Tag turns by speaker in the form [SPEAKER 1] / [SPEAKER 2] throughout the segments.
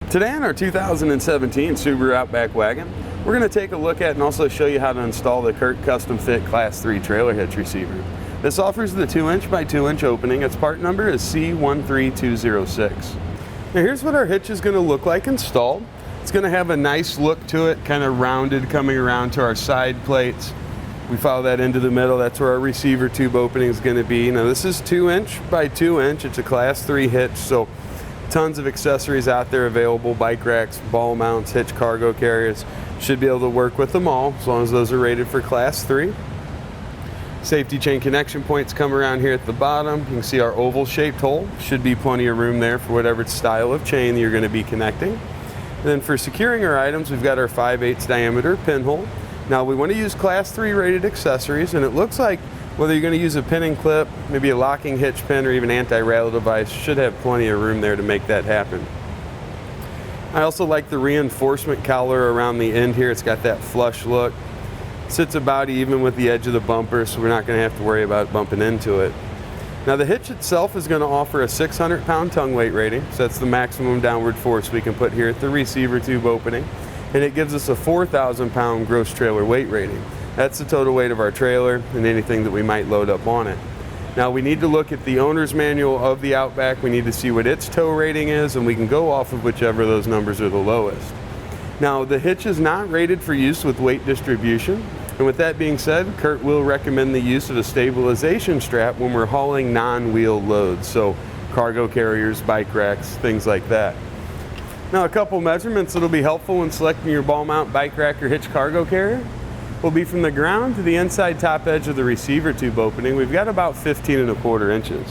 [SPEAKER 1] Today on our 2017 Subaru Outback Wagon, we're going to take a look at and also show you how to install the CURT Custom Fit Class 3 trailer hitch receiver. This offers the 2" by 2" opening. Its part number is C13206. Now here's what our hitch is going to look like installed. It's going to have a nice look to it, kind of rounded coming around to our side plates. We follow that into the middle. That's where our receiver tube opening is going to be. Now this is 2" by 2". It's a Class 3 hitch, so tons of accessories out there available, bike racks, ball mounts, hitch cargo carriers. Should be able to work with them all as long as those are rated for Class 3. Safety chain connection points come around here at the bottom. You can see our oval shaped hole. Should be plenty of room there for whatever style of chain you're going to be connecting. And then for securing our items, we've got our 5/8 diameter pinhole. Now we want to use Class 3 rated accessories, and it looks like whether you're going to use a pin and clip, maybe a locking hitch pin, or even anti-rattle device, should have plenty of room there to make that happen. I also like the reinforcement collar around the end here. It's got that flush look. Sits about even with the edge of the bumper, so we're not going to have to worry about bumping into it. Now the hitch itself is going to offer a 600-pound tongue weight rating, so that's the maximum downward force we can put here at the receiver tube opening, and it gives us a 4,000-pound gross trailer weight rating. That's the total weight of our trailer and anything that we might load up on it. Now we need to look at the owner's manual of the Outback. We need to see what its tow rating is, and we can go off of whichever of those numbers are the lowest. Now the hitch is not rated for use with weight distribution, and with that being said, CURT will recommend the use of a stabilization strap when we're hauling non-wheel loads, so cargo carriers, bike racks, things like that. Now a couple measurements that'll be helpful when selecting your ball mount, bike rack, or hitch cargo carrier will be from the ground to the inside top edge of the receiver tube opening. We've got about 15¼ inches.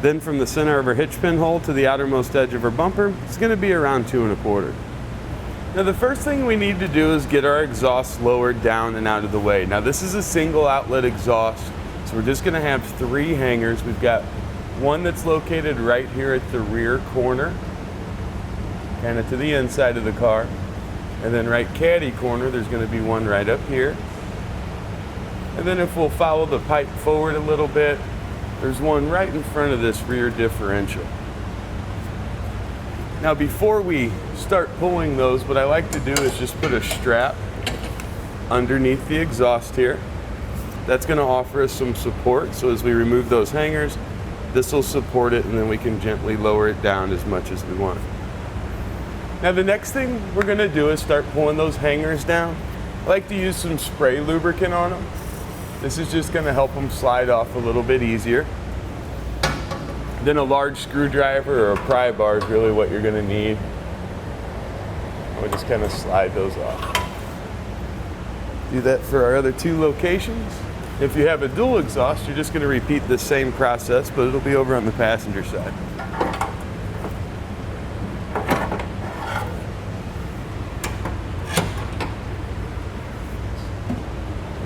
[SPEAKER 1] Then from the center of our hitch pin hole to the outermost edge of our bumper, it's going to be around 2¼ inches. Now the first thing we need to do is get our exhaust lowered down and out of the way. Now this is a single outlet exhaust, so we're just going to have 3 hangers. We've got one that's located right here at the rear corner, kind of to the inside of the car. And then right caddy corner, there's going to be one right up here. And then if we'll follow the pipe forward a little bit, there's one right in front of this rear differential. Now before we start pulling those, what I like to do is just put a strap underneath the exhaust here. That's going to offer us some support, so as we remove those hangers, this will support it, and then we can gently lower it down as much as we want. Now the next thing we're going to do is start pulling those hangers down. I like to use some spray lubricant on them. This is just going to help them slide off a little bit easier. Then a large screwdriver or a pry bar is really what you're going to need. We'll just kind of slide those off. Do that for our other 2 locations. If you have a dual exhaust, you're just going to repeat the same process, but it'll be over on the passenger side.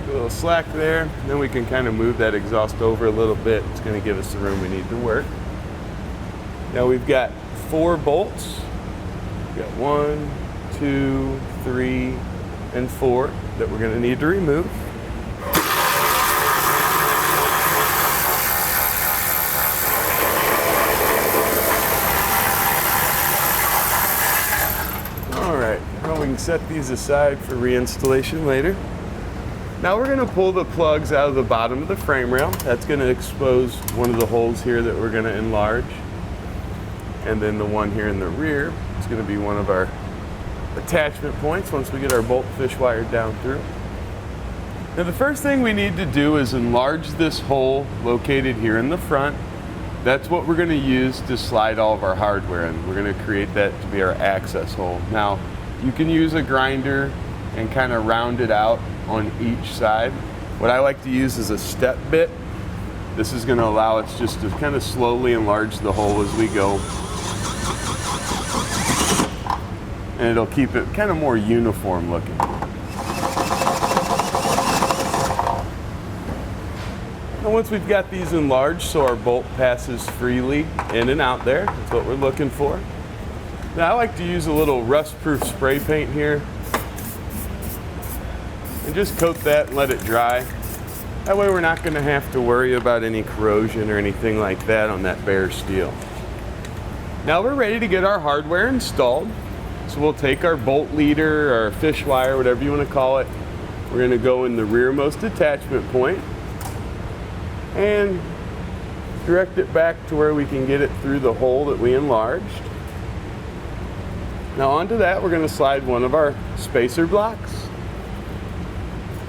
[SPEAKER 1] A little slack there, then we can kind of move that exhaust over a little bit. It's going to give us the room we need to work. Now we've got 4 bolts. We've got 1, 2, 3, and 4 that we're going to need to remove. All right, well, we can set these aside for reinstallation later. Now we're going to pull the plugs out of the bottom of the frame rail. That's going to expose one of the holes here that we're going to enlarge. And then the one here in the rear is going to be one of our attachment points once we get our bolt fish wired down through. Now the first thing we need to do is enlarge this hole located here in the front. That's what we're going to use to slide all of our hardware in. We're going to create that to be our access hole. Now you can use a grinder and kind of round it out on each side. What I like to use is a step bit. This is going to allow us just to kind of slowly enlarge the hole as we go. And it'll keep it kind of more uniform looking. Now once we've got these enlarged so our bolt passes freely in and out there, that's what we're looking for. Now I like to use a little rust-proof spray paint here. And just coat that and let it dry. That way we're not going to have to worry about any corrosion or anything like that on that bare steel. Now we're ready to get our hardware installed. So we'll take our bolt leader, our fish wire, whatever you want to call it. We're going to go in the rearmost attachment point and direct it back to where we can get it through the hole that we enlarged. Now onto that, we're going to slide one of our spacer blocks.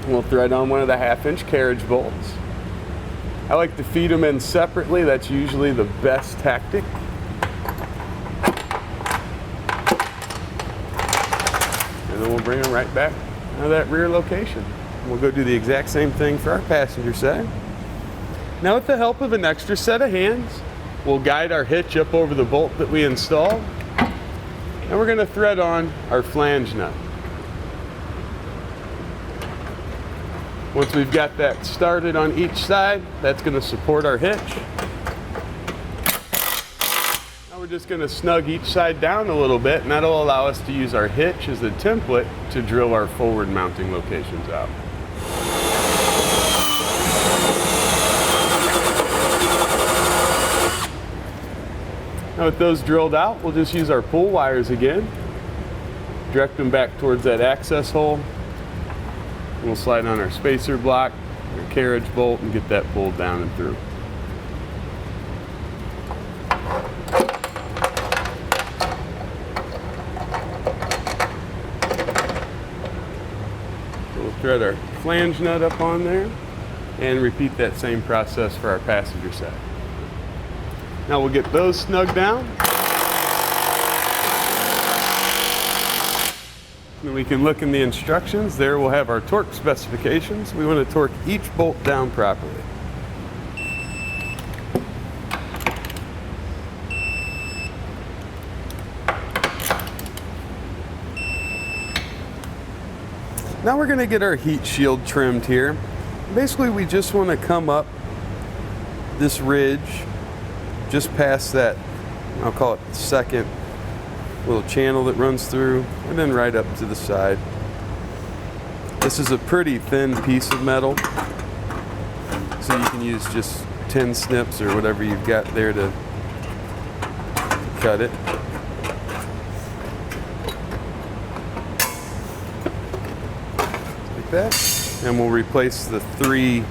[SPEAKER 1] We'll thread on one of the 1/2-inch carriage bolts. I like to feed them in separately. That's usually the best tactic. And then we'll bring them right back out of that rear location. We'll go do the exact same thing for our passenger side. Now with the help of an extra set of hands, we'll guide our hitch up over the bolt that we installed. And we're going to thread on our flange nut. Once we've got that started on each side, that's going to support our hitch. Now we're just going to snug each side down a little bit, and that'll allow us to use our hitch as a template to drill our forward mounting locations out. Now with those drilled out, we'll just use our pull wires again, direct them back towards that access hole. We'll slide on our spacer block, our carriage bolt, and get that pulled down and through. We'll thread our flange nut up on there and repeat that same process for our passenger side. Now we'll get those snugged down. And we can look in the instructions. There we'll have our torque specifications. We want to torque each bolt down properly. Now we're going to get our heat shield trimmed here. Basically we just want to come up this ridge just past that, I'll call it the second little channel that runs through, and then right up to the side. This is a pretty thin piece of metal, so you can use just 10 snips or whatever you've got there to cut it. Like that. And we'll replace the 3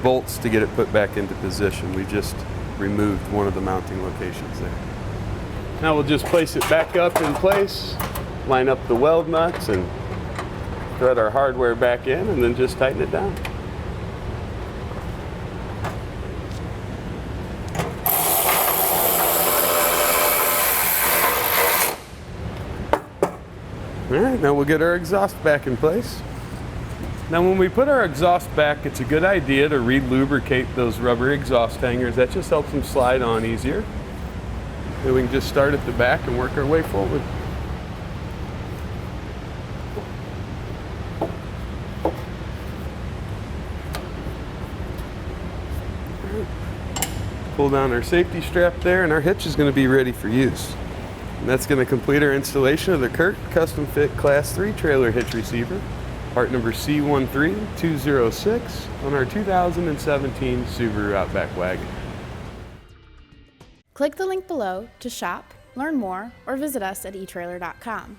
[SPEAKER 1] bolts to get it put back into position. We just removed one of the mounting locations there. Now we'll just place it back up in place, line up the weld nuts, and thread our hardware back in, and then just tighten it down. All right, now we'll get our exhaust back in place. Now when we put our exhaust back, it's a good idea to re-lubricate those rubber exhaust hangers. That just helps them slide on easier. And we can just start at the back and work our way forward. Pull down our safety strap there, and our hitch is going to be ready for use. And that's going to complete our installation of the CURT Custom Fit Class 3 trailer hitch receiver, part number C13206 on our 2017 Subaru Outback Wagon.
[SPEAKER 2] Click the link below to shop, learn more, or visit us at etrailer.com.